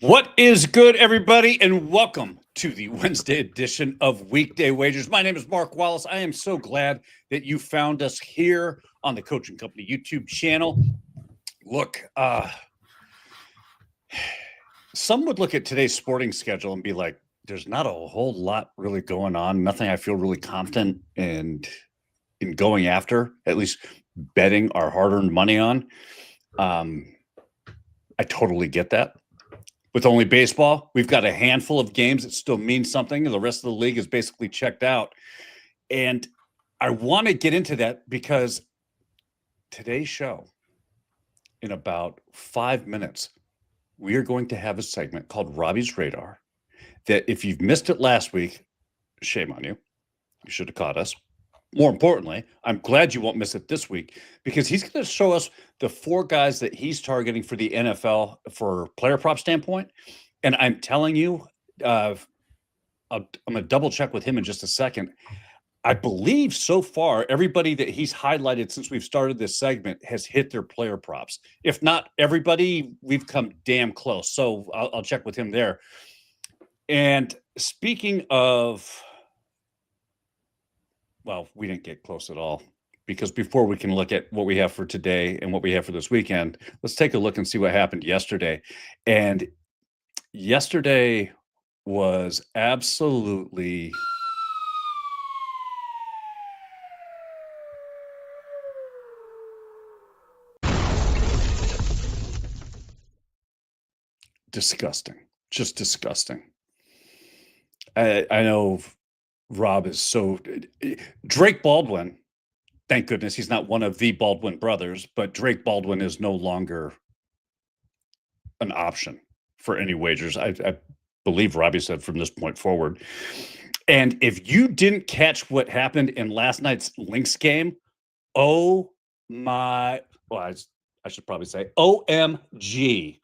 What is good, everybody, and welcome to the Wednesday edition of Weekday Wagers. My name is Mark Wallace. I am so glad that you found us here on the Coaching Company YouTube channel. Look, some would look at today's sporting schedule and be like, there's not a whole lot really going on, nothing I feel really confident in going after, at least betting our hard-earned money on. I totally get that. With only baseball, we've got a handful of games that still mean something, and the rest of the league is basically checked out. And I want to get into that because today's show, in about 5 minutes, we are going to have a segment called Robbie's Radar that if you've missed it last week, shame on you. You should have caught us. More importantly, I'm glad you won't miss it this week because he's going to show us the 4 guys that he's targeting for the NFL for player prop standpoint. And I'm telling you, I'm going to double check with him in just a second. I believe so far, everybody that he's highlighted since we've started this segment has hit their player props. If not everybody, we've come damn close. So I'll check with him there. And speaking of... well, we didn't get close at all because before we can look at what we have for today and what we have for this weekend, let's take a look and see what happened yesterday. And yesterday was absolutely disgusting, just disgusting. I know Rob is so Drake Baldwin. Thank goodness he's not one of the Baldwin brothers, but Drake Baldwin is no longer an option for any wagers. I believe Robbie said from this point forward. And if you didn't catch what happened in last night's Lynx game, oh my, well, I should probably say OMG.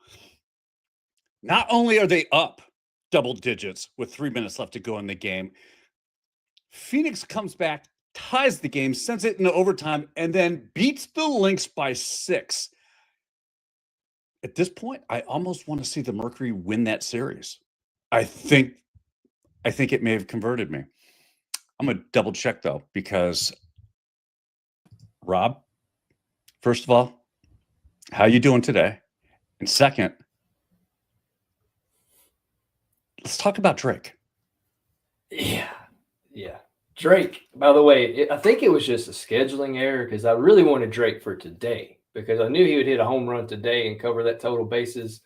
Not only are they up double digits with 3 minutes left to go in the game, Phoenix comes back, ties the game, sends it into overtime, and then beats the Lynx by 6. At this point, I almost want to see the Mercury win that series. I think it may have converted me. I'm going to double check, though, because Rob, first of all, how you doing today? And second, let's talk about Drake. Yeah. Drake, by the way, I think it was just a scheduling error because I really wanted Drake for today because I knew he would hit a home run today and cover that total bases.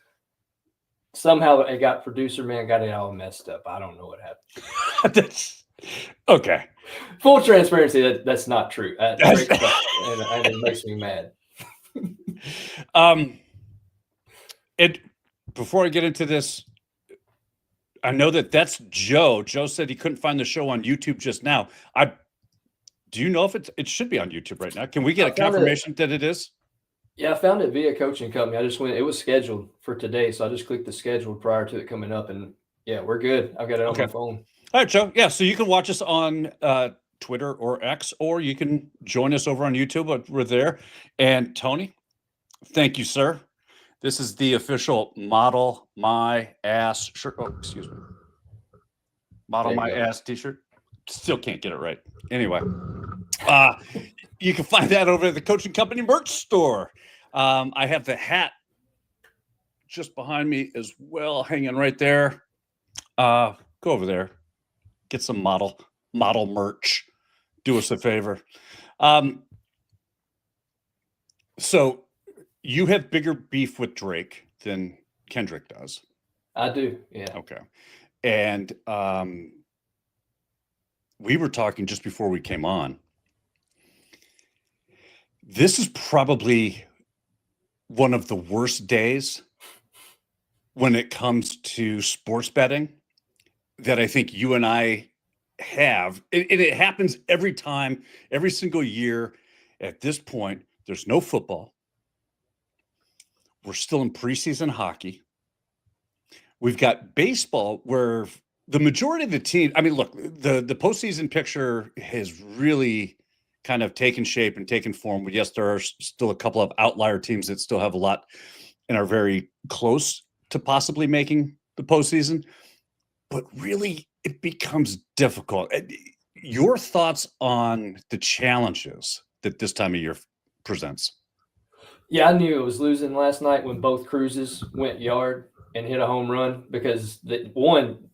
Somehow it got producer man got it all messed up. I don't know what happened. Okay. Full transparency, that's not true. Drake, and it makes me mad. Before I get into this, I know that's Joe. Joe said he couldn't find the show on YouTube just now. Do you know if it should be on YouTube right now? Can we get a confirmation that it is? Yeah, I found it via Coaching Company. I just went, it was scheduled for today. So I just clicked the schedule prior to it coming up and yeah, we're good. I've got it on my phone. All right, Joe. Yeah. So you can watch us on Twitter or X, or you can join us over on YouTube. But we're there. And Tony, thank you, sir. This is the official Model My Ass shirt. Oh, excuse me. Model My Ass t-shirt. Still can't get it right. Anyway, you can find that over at the Coaching Company merch store. I have the hat just behind me as well, hanging right there. Go over there. Get some model merch. Do us a favor. So you have bigger beef with Drake than Kendrick does. I do, yeah. Okay. And we were talking just before we came on. This is probably one of the worst days when it comes to sports betting that I think you and I have. And it happens every time, every single year. At this point, there's no football. We're still in preseason hockey. We've got baseball where the majority of the team, I mean, look, the postseason picture has really kind of taken shape and taken form. But yes, there are still a couple of outlier teams that still have a lot and are very close to possibly making the postseason. But really, it becomes difficult. Your thoughts on the challenges that this time of year presents? Yeah, I knew it was losing last night when both cruises went yard and hit a home run because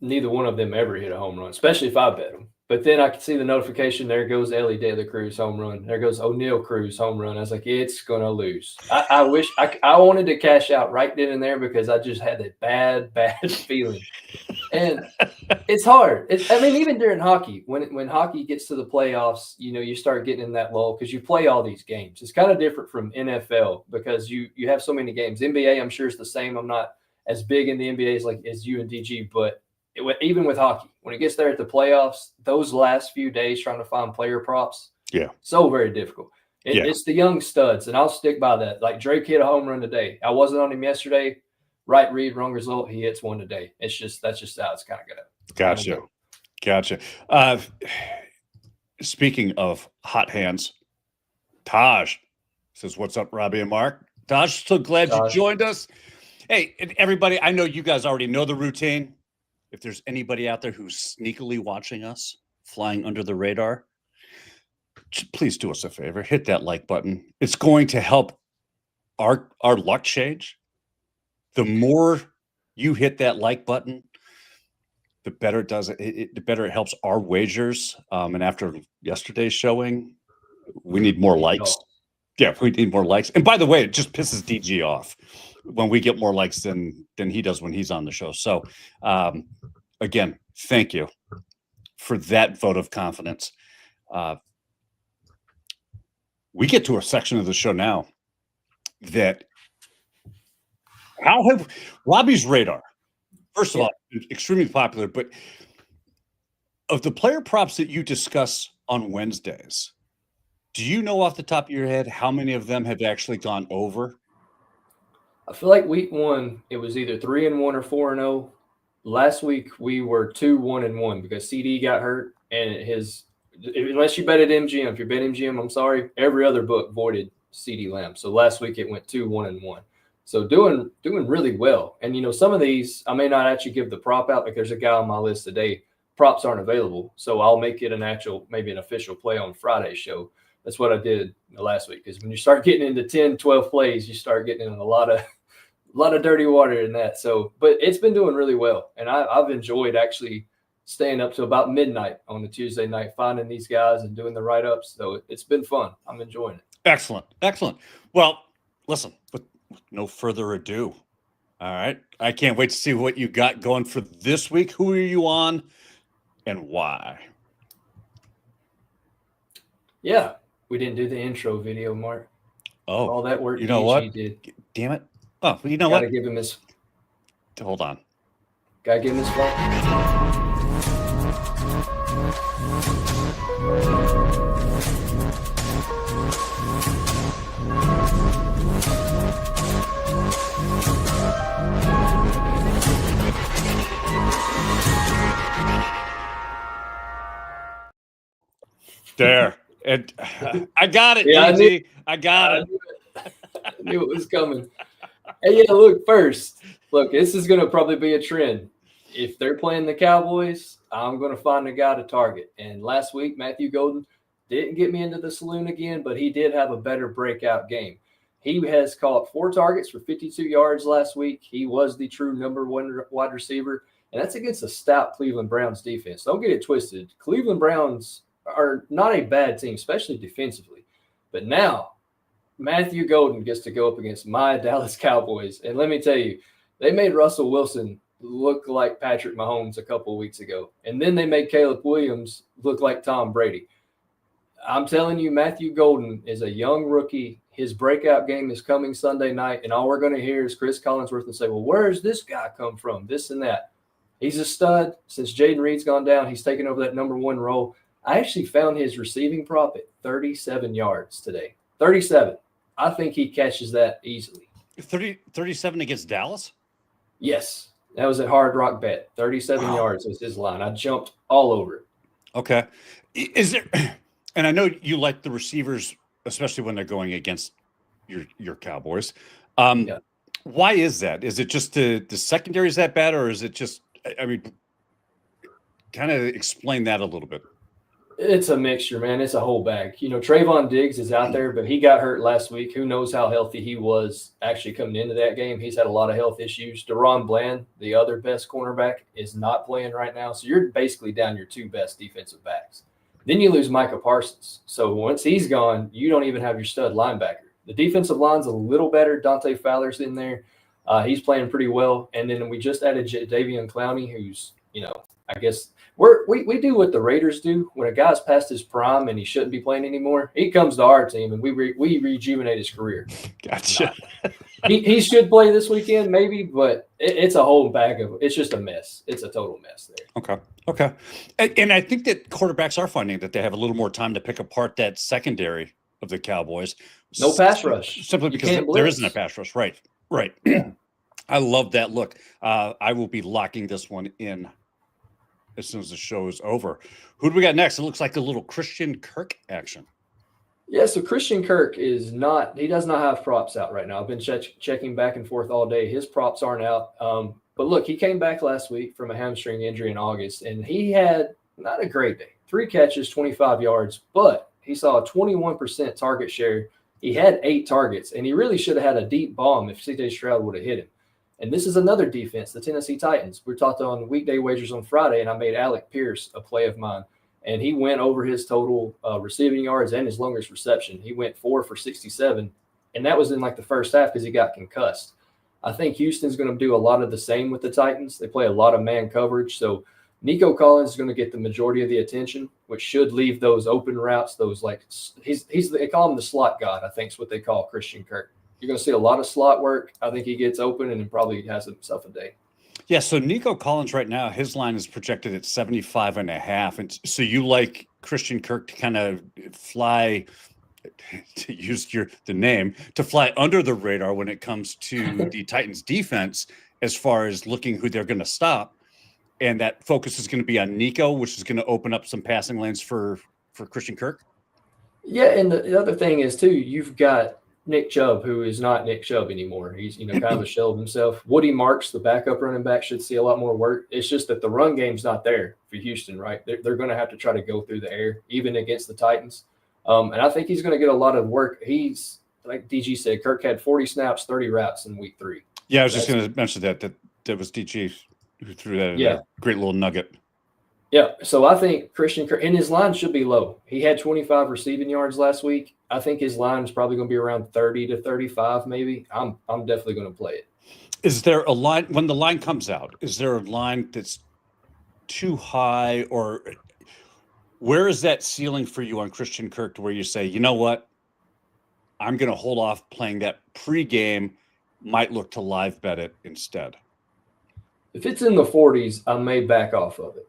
neither one of them ever hit a home run, especially if I bet them. But then I could see the notification. There goes Ellie De La Cruz home run. There goes O'Neill Cruz home run. I was like, it's gonna lose. I wish I wanted to cash out right then and there because I just had that bad feeling. And it's hard. I mean, even during hockey, when hockey gets to the playoffs, you start getting in that lull because you play all these games. It's kind of different from NFL because you have so many games. NBA, I'm sure, is the same. I'm not as big in the NBA as you and DG, but even with hockey, when it gets there at the playoffs, those last few days trying to find player props, so very difficult. It's the young studs, and I'll stick by that. Like Drake hit a home run today. I wasn't on him yesterday. Right read, wrong result. He hits one today. That's just how it's kind of good. Gotcha. Speaking of hot hands, Taj says, "What's up, Robbie and Mark?" Taj, so glad you joined us. Hey, everybody, I know you guys already know the routine. If there's anybody out there who's sneakily watching us, flying under the radar, please do us a favor. Hit that like button. It's going to help our luck change. The more you hit that like button, the better it does it. The better it helps our wagers. And after yesterday's showing, we need more likes. Yeah, we need more likes. And by the way, it just pisses DG off when we get more likes than he does when he's on the show. So, again, thank you for that vote of confidence. We get to a section of the show now that Robbie's radar, first of all, extremely popular, but of the player props that you discuss on Wednesdays, do you know off the top of your head how many of them have actually gone over? I feel like week 1, it was either 3-1 or 4-0. Last week we were 2-1-1 because CD got hurt, and unless you bet at MGM, if you bet MGM, I'm sorry, every other book voided CD Lamb. So last week it went 2-1-1. So doing really well. And some of these I may not actually give the prop out because there's a guy on my list today. Props aren't available, so I'll make it maybe an official play on Friday's show. That's what I did last week, because when you start getting into 10, 12 plays, you start getting in a lot of dirty water in that. So, but it's been doing really well, and I've enjoyed actually staying up to about midnight on the Tuesday night, finding these guys and doing the write-ups. So it's been fun. I'm enjoying it. Excellent. Well, listen, with no further ado, all right, I can't wait to see what you got going for this week. Who are you on and why? Yeah, we didn't do the intro video, Mark. Oh, all that work. You know what? Did. Damn it. Oh, you know what? Gotta give him his. Hold on. Gotta give him his flag. There. And I got it, yeah, DG. I got it. I knew it was coming. Hey, yeah, look, this is going to probably be a trend. If they're playing the Cowboys, I'm going to find a guy to target. And last week, Matthew Golden didn't get me into the saloon again, but he did have a better breakout game. He has caught 4 targets for 52 yards last week. He was the true number 1 wide receiver, and that's against a stout Cleveland Browns defense. Don't get it twisted. Cleveland Browns are not a bad team, especially defensively. But now Matthew Golden gets to go up against my Dallas Cowboys. And let me tell you, they made Russell Wilson look like Patrick Mahomes a couple of weeks ago. And then they made Caleb Williams look like Tom Brady. I'm telling you, Matthew Golden is a young rookie. His breakout game is coming Sunday night, and all we're going to hear is Chris Collinsworth and say, well, where's this guy come from? This and that. He's a stud. Since Jaden Reed's gone down, he's taken over that number one role. I actually found his receiving prop at 37 yards today. 37. I think he catches that easily. 37 against Dallas? Yes. That was at Hard Rock Bet. 37 yards was his line. I jumped all over it. Okay. Is there, and I know you like the receivers, especially when they're going against your Cowboys. Yeah. Why is that? Is it just the secondary is that bad, or is it just, I mean, kind of explain that a little bit. It's a mixture, man. It's a whole bag. You know, Trayvon Diggs is out there, but he got hurt last week. Who knows how healthy he was actually coming into that game. He's had a lot of health issues. Deron Bland, the other best cornerback, is not playing right now. So you're basically down your two best defensive backs. Then you lose Micah Parsons. So once he's gone, you don't even have your stud linebacker. The defensive line's a little better. Dante Fowler's in there. He's playing pretty well. And then we just added Davion Clowney, who's, you know, I guess we do what the Raiders do. When a guy's past his prime and he shouldn't be playing anymore, he comes to our team and we rejuvenate his career. Gotcha. He should play this weekend maybe, but it's a whole bag of – it's just a mess. It's a total mess there. Okay. And I think that quarterbacks are finding that they have a little more time to pick apart that secondary of the Cowboys. No pass rush. Simply because there isn't a pass rush. Right. Yeah. I love that look. I will be locking this one in as soon as the show is over. Who do we got next? It looks like a little Christian Kirk action. Yeah, so Christian Kirk he does not have props out right now. I've been checking back and forth all day. His props aren't out. But look, he came back last week from a hamstring injury in August, and he had not a great day. 3 catches, 25 yards, but he saw a 21% target share. He had 8 targets, and he really should have had a deep bomb if C.J. Stroud would have hit him. And this is another defense, the Tennessee Titans. We talked on Weekday Wagers on Friday, and I made Alec Pierce a play of mine. And he went over his total receiving yards and his longest reception. He went 4 for 67, and that was in like the first half because he got concussed. I think Houston's going to do a lot of the same with the Titans. They play a lot of man coverage, so Nico Collins is going to get the majority of the attention, which should leave those open routes, those like they call him the slot god, I think is what they call Christian Kirk. You're going to see a lot of slot work. I think he gets open and then probably has himself a day. Yeah, so Nico Collins right now, his line is projected at 75.5. And so you like Christian Kirk to kind of fly, to use the name, to fly under the radar when it comes to the Titans defense as far as looking who they're going to stop. And that focus is going to be on Nico, which is going to open up some passing lanes for Christian Kirk. Yeah, and the other thing is, too, you've got Nick Chubb, who is not Nick Chubb anymore. He's, kind of a shell of himself. Woody Marks, the backup running back, should see a lot more work. It's just that the run game's not there for Houston, right? They're going to have to try to go through the air, even against the Titans. And I think he's going to get a lot of work. He's, like DG said, Kirk had 40 snaps, 30 routes in week 3. Yeah, I was just going to mention that was DG who threw that in there. Great little nugget. Yeah, so I think Christian Kirk, and his line should be low. He had 25 receiving yards last week. I think his line is probably going to be around 30 to 35 maybe. I'm definitely going to play it. Is there a line, when the line comes out, is there a line that's too high, or where is that ceiling for you on Christian Kirk to where you say, you know what, I'm going to hold off playing that pregame, might look to live bet it instead? If it's in the 40s, I may back off of it.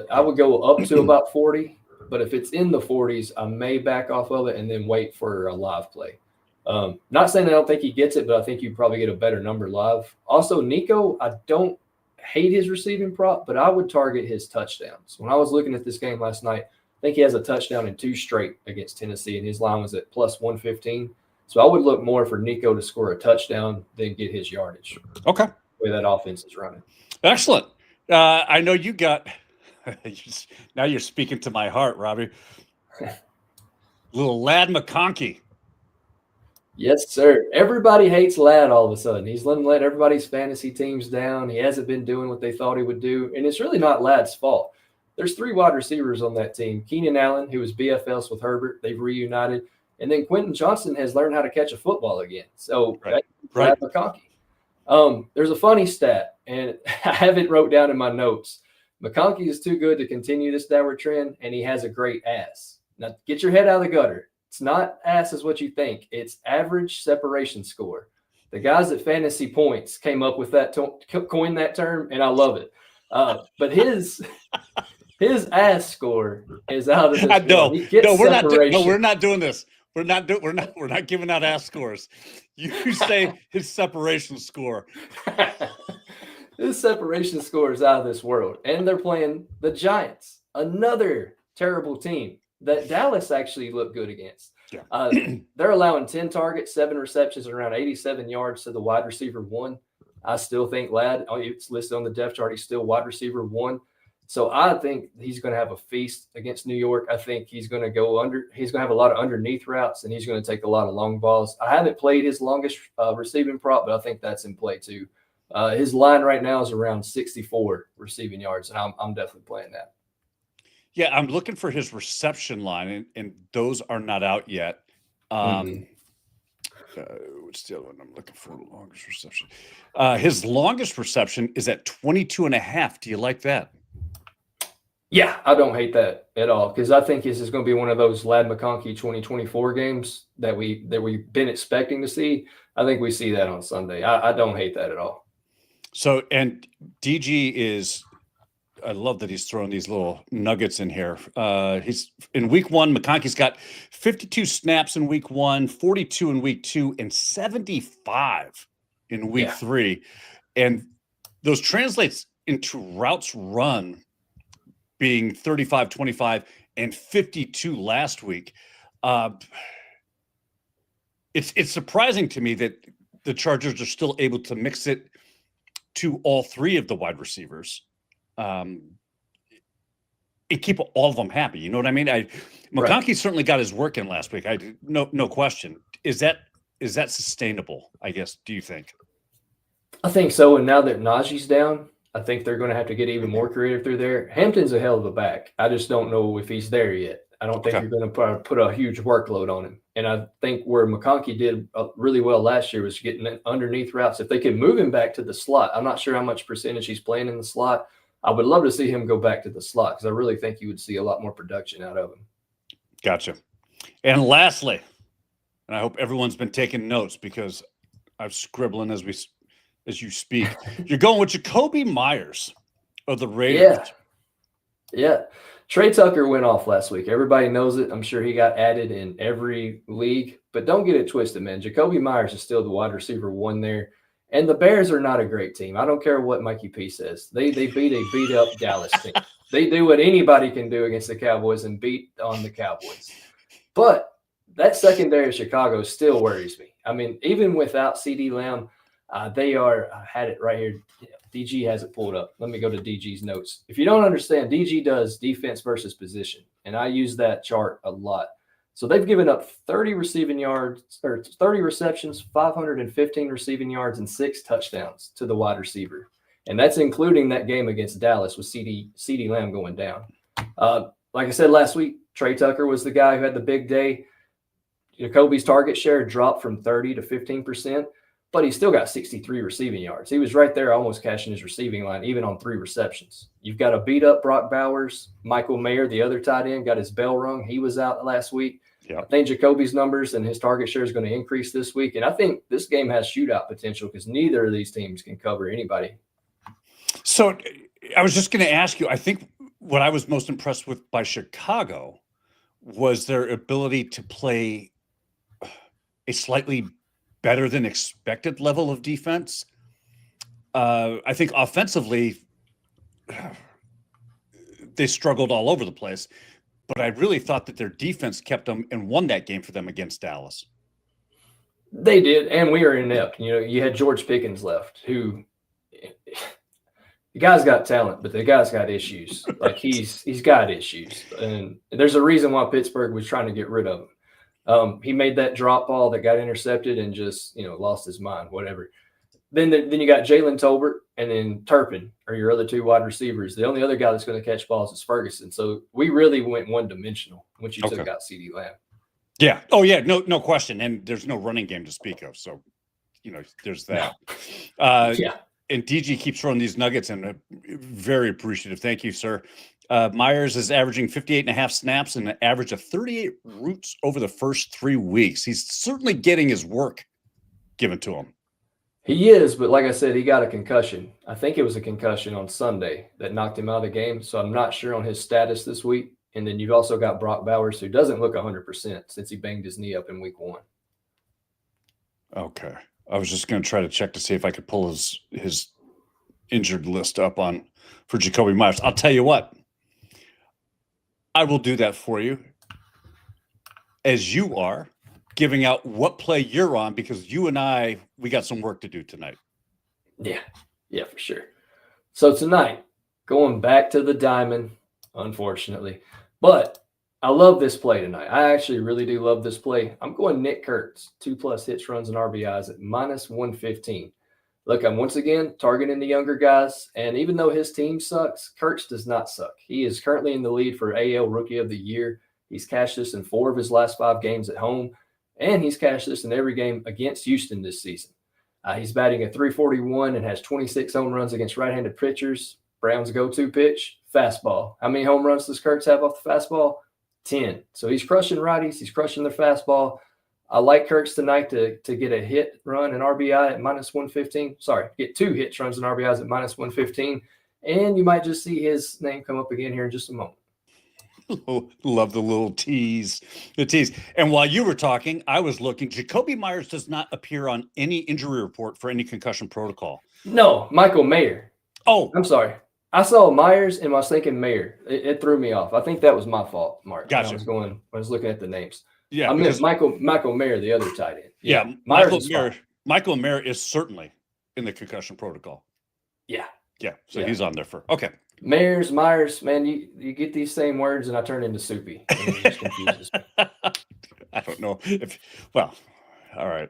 I would go up to about 40, but if it's in the 40s, I may back off of it and then wait for a live play. Not saying I don't think he gets it, but I think you probably get a better number live. Also, Nico, I don't hate his receiving prop, but I would target his touchdowns. When I was looking at this game last night, I think he has a touchdown in 2 straight against Tennessee, and his line was at plus 115. So I would look more for Nico to score a touchdown than get his yardage. Okay. The way that offense is running. Excellent. I know you got – now you're speaking to my heart, Robbie. Little Ladd McConkey. Yes, sir. Everybody hates Ladd all of a sudden. He's let everybody's fantasy teams down. He hasn't been doing what they thought he would do, and it's really not Ladd's fault. There's 3 wide receivers on that team. Keenan Allen, who was BFLs with Herbert, they've reunited, and then Quentin Johnson has learned how to catch a football again. So Ladd McConkey. There's a funny stat, and I have it wrote down in my notes. McConkey is too good to continue this downward trend, and he has a great ass. Now, get your head out of the gutter. It's not ass as what you think. It's average separation score. The guys at Fantasy Points came up with that, coined that term, and I love it. But his ass score is out of this world. He gets separation. We're not doing this. We're not giving out ass scores. You say his separation score. His separation score is out of this world. And they're playing the Giants, another terrible team that Dallas actually looked good against. Yeah. They're allowing 10 targets, 7 receptions, and around 87 yards to the wide receiver 1. I still think Ladd, it's listed on the depth chart, he's still wide receiver 1. So I think he's going to have a feast against New York. I think he's going to go under. He's going to have a lot of underneath routes, and he's going to take a lot of long balls. I haven't played his longest receiving prop, but I think that's in play too. His line right now is around 64 receiving yards, and I'm definitely playing that. Yeah, I'm looking for his reception line, and those are not out yet. What's the other one I'm looking for? Longest reception. His longest reception is at 22.5. Do you like that? Yeah, I don't hate that at all, because I think this is going to be one of those Ladd McConkey 2024 games that we've been expecting to see. I think we see that on Sunday. I don't hate that at all. So, and DG is, I love that he's throwing these little nuggets in here. He's in week 1. McConkey's got 52 snaps in week 1, 42 in week 2, and 75 in week 3. And those translates into routes run being 35, 25, and 52 last week. It's surprising to me that the Chargers are still able to mix it to all 3 of the wide receivers. And keep all of them happy. You know what I mean? McConkey certainly got his work in last week. No question. Is that sustainable, I guess, do you think? I think so. And now that Najee's down, I think they're going to have to get even more creative through there. Hampton's a hell of a back. I just don't know if he's there yet. I don't think you're going to put a huge workload on him. And I think where McConkey did really well last year was getting underneath routes. If they could move him back to the slot, I'm not sure how much percentage he's playing in the slot. I would love to see him go back to the slot, because I really think you would see a lot more production out of him. Gotcha. And lastly, and I hope everyone's been taking notes, because I'm scribbling as you speak. You're going with Jacoby Myers of the Raiders. Yeah. Trey Tucker went off last week. Everybody knows it. I'm sure he got added in every league. But don't get it twisted, man. Jacoby Myers is still the wide receiver 1 there. And the Bears are not a great team. I don't care what Mikey P says. They beat a beat-up Dallas team. They do what anybody can do against the Cowboys and beat on the Cowboys. But that secondary of Chicago still worries me. I mean, even without CeeDee Lamb, they are – I had it right here. DG has it pulled up. Let me go to DG's notes. If you don't understand, DG does defense versus position, and I use that chart a lot. So they've given up 30 receiving yards, or 30 receptions, 515 receiving yards, and 6 touchdowns to the wide receiver. And that's including that game against Dallas with CeeDee Lamb going down. Like I said last week, Trey Tucker was the guy who had the big day. Jacoby's target share dropped from 30 to 15%, but he still got 63 receiving yards. He was right there almost cashing his receiving line, even on 3 receptions. You've got a beat-up Brock Bowers. Michael Mayer, the other tight end, got his bell rung. He was out last week. Yep. I think Jacoby's numbers and his target share is going to increase this week. And I think this game has shootout potential, because neither of these teams can cover anybody. So I was just going to ask you, I think what I was most impressed with by Chicago was their ability to play a slightly better than expected level of defense. I think offensively, they struggled all over the place, but I really thought that their defense kept them and won that game for them against Dallas. They did, and we are inept. You know, you had George Pickens left, who the guy's got talent, but the guy's got issues. Like he's got issues, and there's a reason why Pittsburgh was trying to get rid of him. He made that drop ball that got intercepted and just lost his mind. Whatever. Then you got Jalen Tolbert and then Turpin are your other 2 wide receivers. The only other guy that's going to catch balls is Ferguson. So we really went one-dimensional once you took out CeeDee Lamb. Yeah. Oh, yeah. No question. And there's no running game to speak of. So, there's that. Yeah. And DG keeps throwing these nuggets, and very appreciative. Thank you, sir. Myers is averaging 58.5 snaps and an average of 38 routes over the first 3 weeks. He's certainly getting his work given to him. He is, but like I said, he got a concussion. I think it was a concussion on Sunday that knocked him out of the game. So I'm not sure on his status this week. And then you've also got Brock Bowers, who doesn't look 100% since he banged his knee up in week 1. Okay. I was just going to try to check to see if I could pull his injured list up for Jacoby Myers. I'll tell you what. I will do that for you as you are giving out what play you're on, because you and we got some work to do tonight. Yeah, for sure. So tonight, going back to the diamond, unfortunately, but I love this play tonight. I actually really do love this play. I'm going Nick Kurtz, 2+ hits, runs, and RBIs at -115. Look, I'm once again targeting the younger guys, and even though his team sucks, Kurtz does not suck. He is currently in the lead for AL Rookie of the Year. He's cashed this in 4 of his last 5 games at home, and he's cashed this in every game against Houston this season. He's batting a .341 and has 26 home runs against right-handed pitchers. Brown's go-to pitch, fastball. How many home runs does Kurtz have off the fastball? 10. So he's crushing righties. He's crushing their fastball. I like Kurtz tonight to get a hit, run, and RBI at -115. Sorry, get 2 hits, runs, and RBIs at -115. And you might just see his name come up again here in just a moment. Love the little tease. The tease. And while you were talking, I was looking. Jacoby Myers does not appear on any injury report for any concussion protocol. No, Michael Mayer. Oh, I'm sorry. I saw Myers and I was thinking Mayer. It threw me off. I think that was my fault, Mark. Gotcha. I was looking at the names. Yeah, I meant Michael Mayer, the other tight end. Yeah, Michael Mayer is certainly in the concussion protocol. Yeah. So he's on there for Myers, man, you get these same words and I turn into Soupy. And it just confuses me. I don't know if. Well, all right.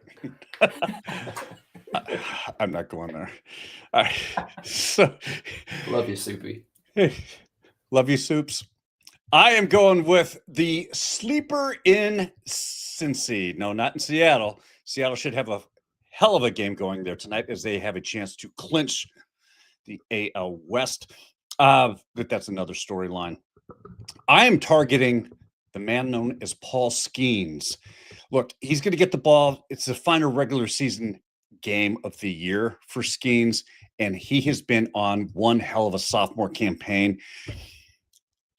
I'm not going there. All right. So, love you, Soupy. Love you, Soups. I am going with the sleeper in Cincy. No, not in Seattle. Seattle should have a hell of a game going there tonight as they have a chance to clinch the AL West. But that's another storyline. I am targeting the man known as Paul Skeens. Look, he's going to get the ball. It's the final regular season game of the year for Skeens, and he has been on one hell of a sophomore campaign.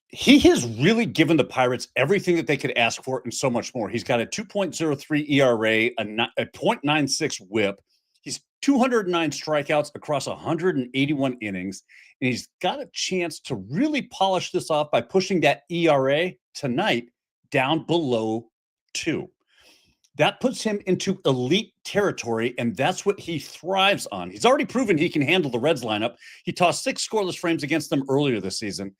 He has really given the Pirates everything that they could ask for and so much more. He's got a 2.03 ERA, a .96 whip. He's 209 strikeouts across 181 innings, and he's got a chance to really polish this off by pushing that ERA tonight down below 2. That puts him into elite territory, and that's what he thrives on. He's already proven he can handle the Reds lineup. He tossed 6 scoreless frames against them earlier this season.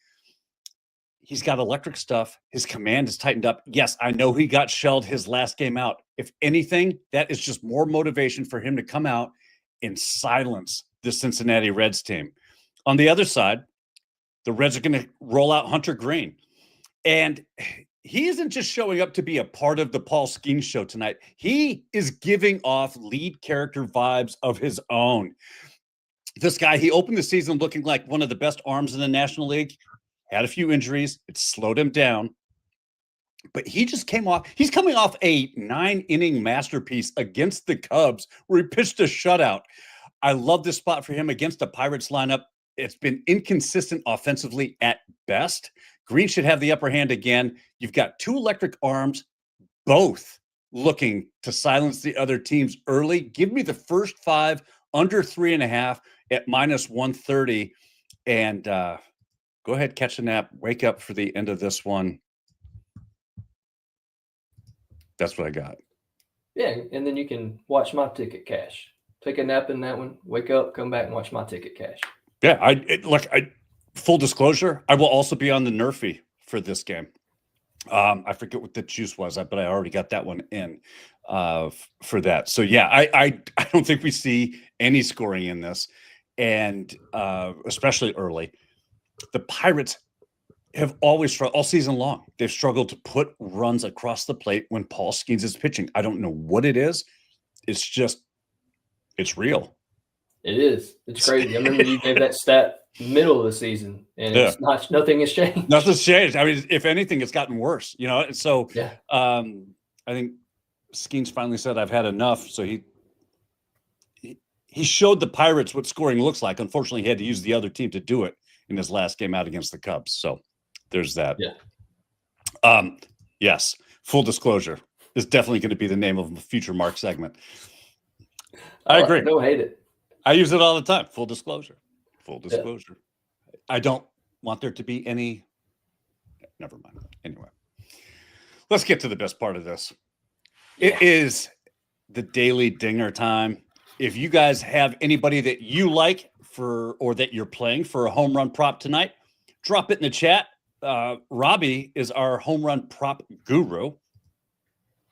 He's got electric stuff. His command is tightened up. Yes, I know he got shelled his last game out. If anything, that is just more motivation for him to come out and silence the Cincinnati Reds team. On the other side, the Reds are going to roll out Hunter Green. And he isn't just showing up to be a part of the Paul Skeens show tonight. He is giving off lead character vibes of his own. This guy, he opened the season looking like one of the best arms in the National League. Had a few injuries. It slowed him down. But he just came off. He's coming off a 9-inning masterpiece against the Cubs where he pitched a shutout. I love this spot for him against the Pirates lineup. It's been inconsistent offensively at best. Green should have the upper hand again. You've got 2 electric arms, both looking to silence the other teams early. Give me the first 5 under 3.5 at -130. And go ahead, catch a nap. Wake up for the end of this one. That's what I got. Yeah, and then you can watch my ticket cash. Take a nap in that one. Wake up, come back, and watch my ticket cash. Yeah, full disclosure, I will also be on the NRFI for this game. I forget what the juice was, but I already got that one in for that. So yeah, I don't think we see any scoring in this, and especially early. The Pirates have always struggled all season long. They've struggled to put runs across the plate when Paul Skeens is pitching. I don't know what it is. It's real. It is. It's crazy. I remember you gave that stat middle of the season, and Yeah. it's not. Nothing has changed. Nothing's changed. I mean, if anything, it's gotten worse. And so Yeah. I think Skeens finally said, "I've had enough." So he showed the Pirates what scoring looks like. Unfortunately, he had to use the other team to do it in his last game out against the Cubs. So there's that. Yeah. Yes. Full disclosure is definitely going to be the name of a future Mark segment. I agree. Don't hate it. I use it all the time. Full disclosure. Full disclosure. Yeah. I don't want there to be any. Never mind. Anyway, let's get to the best part of this. Yeah. It is the daily dinger time. If you guys have anybody that you like or that you're playing for a home run prop tonight, drop it in the chat. Robbie is our home run prop guru.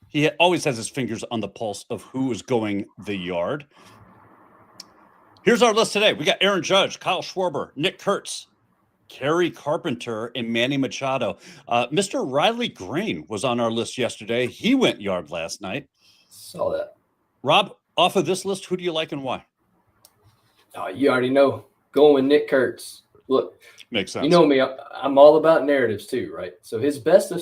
He always has his fingers on the pulse of who is going the yard. Here's our list today. We got Aaron Judge, Kyle Schwarber, Nick Kurtz, Kerry Carpenter, and Manny Machado. Mr. Riley Green was on our list yesterday. He went yard last night. Saw that. Rob, off of this list, who do you like and why? Oh, you already know. Going with Nick Kurtz. Look, makes sense. You know me. I'm all about narratives too, right? So his best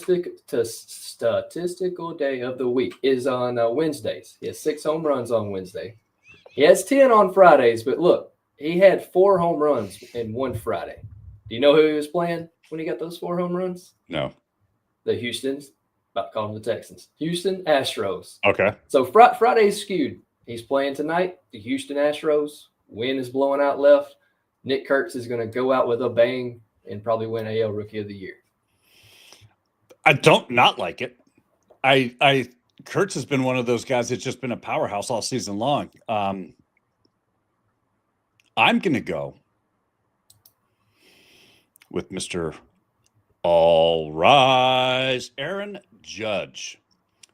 statistical day of the week is on Wednesdays. He has 6 home runs on Wednesday. He has 10 on Fridays, but look, he had 4 home runs in one Friday. Do you know who he was playing when he got those 4 home runs? No. The Houston's, about to call them the Texans. Houston Astros. Okay. So Friday's skewed. He's playing tonight. The Houston Astros. Wind is blowing out left. Nick Kurtz is going to go out with a bang and probably win AL Rookie of the Year. I don't not like it. Kurtz has been one of those guys that's just been a powerhouse all season long. I'm going to go with Mr. All Rise, Aaron Judge.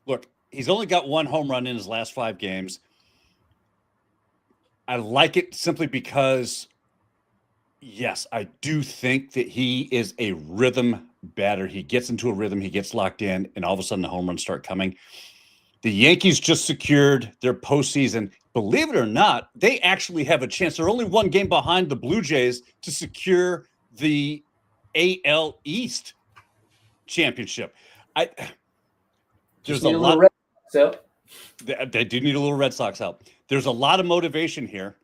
Look, he's only got 1 home run in his last 5 games. I like it simply because, yes, I do think that he is a rhythm batter. He gets into a rhythm, he gets locked in, and all of a sudden the home runs start coming. The Yankees just secured their postseason. Believe it or not, they actually have a chance. They're only 1 game behind the Blue Jays to secure the AL East championship. There's a lot. They do need a little Red Sox help. There's a lot of motivation here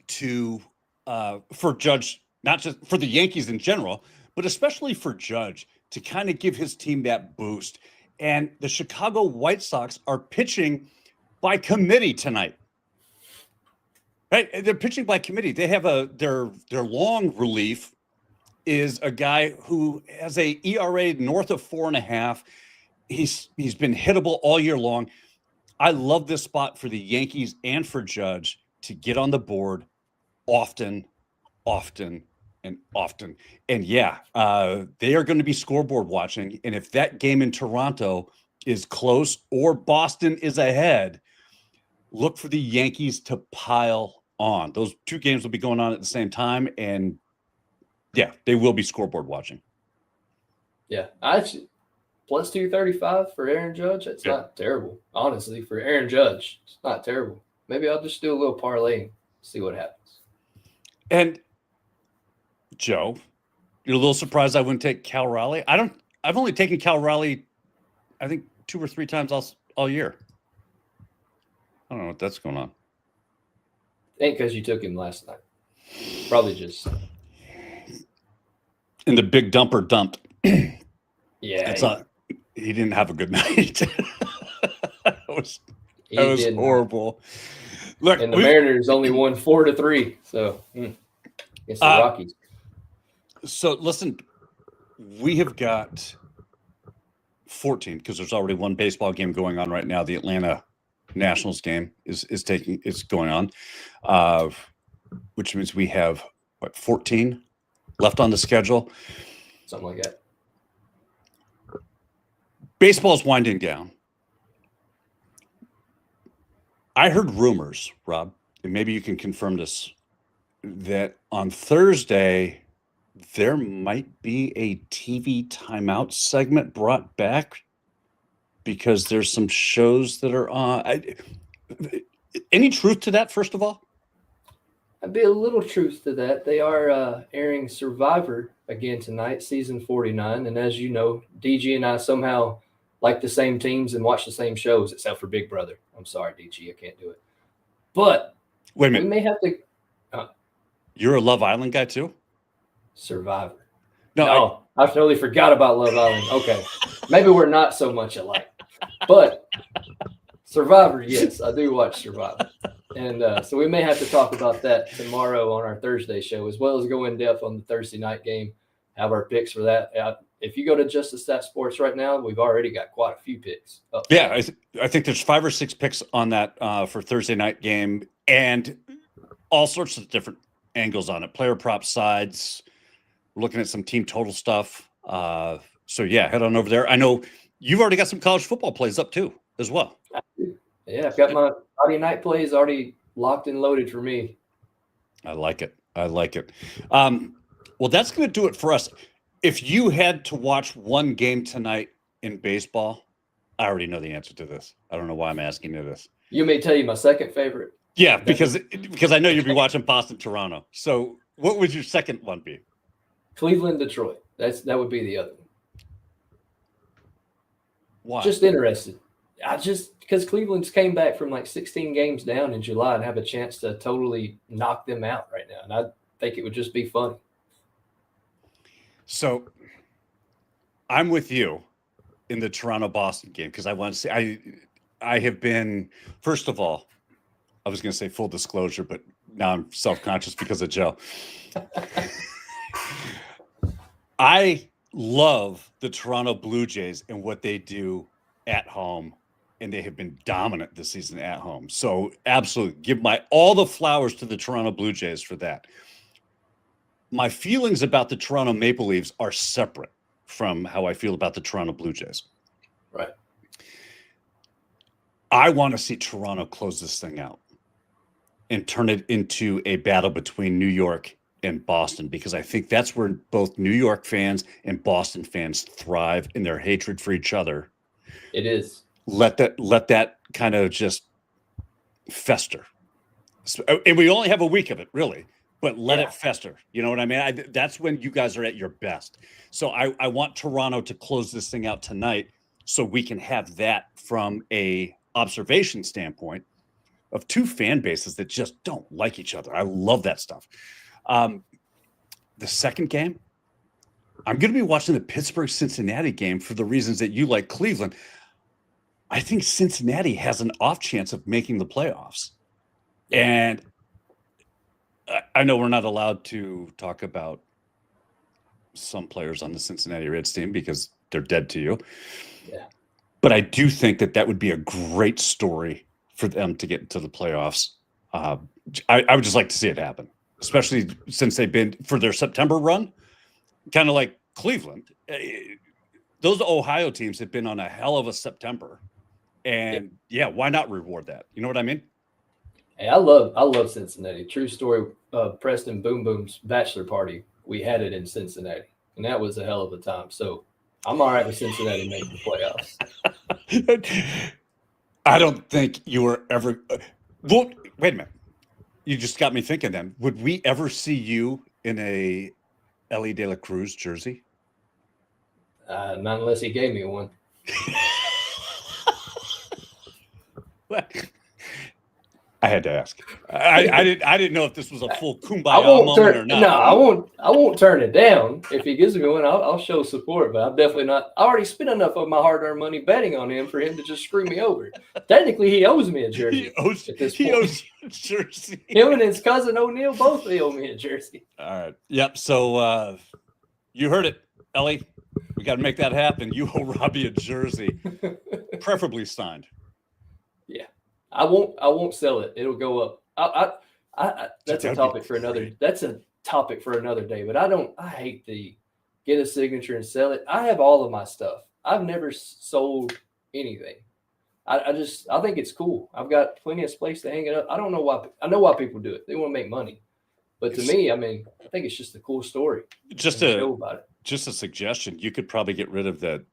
for Judge, not just for the Yankees in general, but especially for Judge to kind of give his team that boost. And the Chicago White Sox are pitching by committee tonight. Right? They're pitching by committee. They have their long relief is a guy who has a ERA north of 4.5. He's been hittable all year long. I love this spot for the Yankees and for Judge to get on the board often. And yeah, they are going to be scoreboard watching. And if that game in Toronto is close or Boston is ahead, look for the Yankees to pile on. Those 2 games will be going on at the same time. And yeah, they will be scoreboard watching. Yeah, plus 235 for Aaron Judge. That's not terrible. Honestly, for Aaron Judge, it's not terrible. Maybe I'll just do a little parlay and see what happens. And Joe, you're a little surprised I wouldn't take Cal Raleigh. I've only taken Cal Raleigh, I think 2 or 3 times all year. I don't know what that's going on. Ain't because you took him last night. Probably just. And the big dumper dumped. Yeah. He didn't have a good night. That was horrible. Look, and the Mariners only won 4-3. So it's the Rockies. So listen, we have got 14 because there's already 1 baseball game going on right now. The Atlanta Nationals game is going on, which means we have 14 left on the schedule. Something like that. Baseball's winding down. I heard rumors, Rob, and maybe you can confirm this, that on Thursday there might be a TV timeout segment brought back because there's some shows that are on. Any truth to that, first of all? I'd be a little truth to that. They are airing Survivor again tonight, season 49. And as you know, DG and I somehow like the same teams and watch the same shows, except for Big Brother. I'm sorry, DG, I can't do it. But Wait a we minute. may have to You're a Love Island guy too? Survivor. No, No, I totally forgot about Love Island. Okay. Maybe we're not so much alike. But Survivor, yes, I do watch Survivor. And so we may have to talk about that tomorrow on our Thursday show, as well as go in depth on the Thursday night game, have our picks for that. If you go to Just the Stat Sports right now, we've already got quite a few picks. Yeah, I think there's 5 or 6 picks on that for Thursday night game, and all sorts of different angles on it. Player prop sides. We're looking at some team total stuff. So yeah, head on over there. I know you've already got some college football plays up too, as well. Yeah, I've got my Friday night plays already locked and loaded for me. I like it. Well, that's going to do it for us. If you had to watch one game tonight in baseball, I already know the answer to this. I don't know why I'm asking you this. You may tell you my second favorite. Yeah, because I know you'll be watching Boston, Toronto. So what would your second one be? Cleveland, Detroit. That would be the other one. Why? Just interested. Because Cleveland's came back from like 16 games down in July and have a chance to totally knock them out right now. And I think it would just be fun. So I'm with you in the Toronto-Boston game because I want to say I have been, first of all, I was going to say full disclosure, but now I'm self-conscious because of Joe. I love the Toronto Blue Jays and what they do at home, and they have been dominant this season at home. So absolutely give all the flowers to the Toronto Blue Jays for that. My feelings about the Toronto Maple Leafs are separate from how I feel about the Toronto Blue Jays. Right. I want to see Toronto close this thing out and turn it into a battle between New York and Boston, because I think that's where both New York fans and Boston fans thrive in their hatred for each other. It is. Let that kind of just fester. And we only have a week of it, really, but let it fester. You know what I mean? That's when you guys are at your best. So I want Toronto to close this thing out tonight so we can have that from a observation standpoint of two fan bases that just don't like each other. I love that stuff. The second game, I'm going to be watching the Pittsburgh-Cincinnati game for the reasons that you like Cleveland. I think Cincinnati has an off chance of making the playoffs. And I know we're not allowed to talk about some players on the Cincinnati Reds team because they're dead to you. Yeah. But I do think that would be a great story for them to get into the playoffs. I would just like to see it happen, especially since they've been for their September run, kind of like Cleveland. Those Ohio teams have been on a hell of a September. And why not reward that? You know what I mean? Hey, I love Cincinnati. True story. Preston Boom Boom's bachelor party, we had it in Cincinnati, and that was a hell of a time. So I'm all right with Cincinnati making the playoffs. I don't think you were ever. Well, wait a minute. You just got me thinking. Then, would we ever see you in a Ellie De La Cruz jersey? Not unless he gave me one. I had to ask. I didn't know if this was a full kumbaya moment or not. No, I won't turn it down. If he gives me one, I'll show support. But I'm definitely not. I already spent enough of my hard-earned money betting on him for him to just screw me over. Technically, he owes me a jersey. He owes a jersey. Him and his cousin O'Neal both owe me a jersey. All right. Yep. So you heard it, Ellie. We got to make that happen. You owe Robbie a jersey, preferably signed. Yeah. I won't sell it. It'll go up. That's a topic for another. That's a topic for another day. But I hate the get a signature and sell it. I have all of my stuff. I've never sold anything. I think it's cool. I've got plenty of space to hang it up. I don't know why. I know why people do it. They want to make money. But to me, I mean, I think it's just a cool story. Just a suggestion. You could probably get rid of the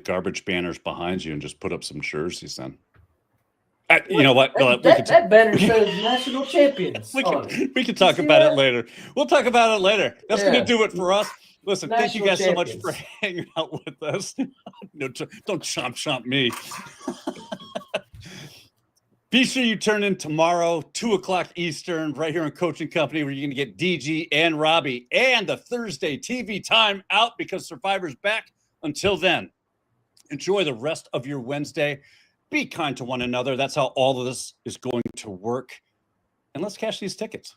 garbage banners behind you and just put up some jerseys then. You know what? No, That banner says national champions. we on can, it. we can talk see about that? it later. We'll talk about it later. That's going Yeah. to do it for us. Listen, thank you National guys so much for champions. hanging out with us. No, don't chomp me. Be sure you turn in tomorrow, 2:00 Eastern, right here on Coaching Company, where you're going to get DG and Robbie, and the Thursday TV time out because Survivor's back. Until then, enjoy the rest of your Wednesday. Be kind to one another. That's how all of this is going to work. And let's cash these tickets.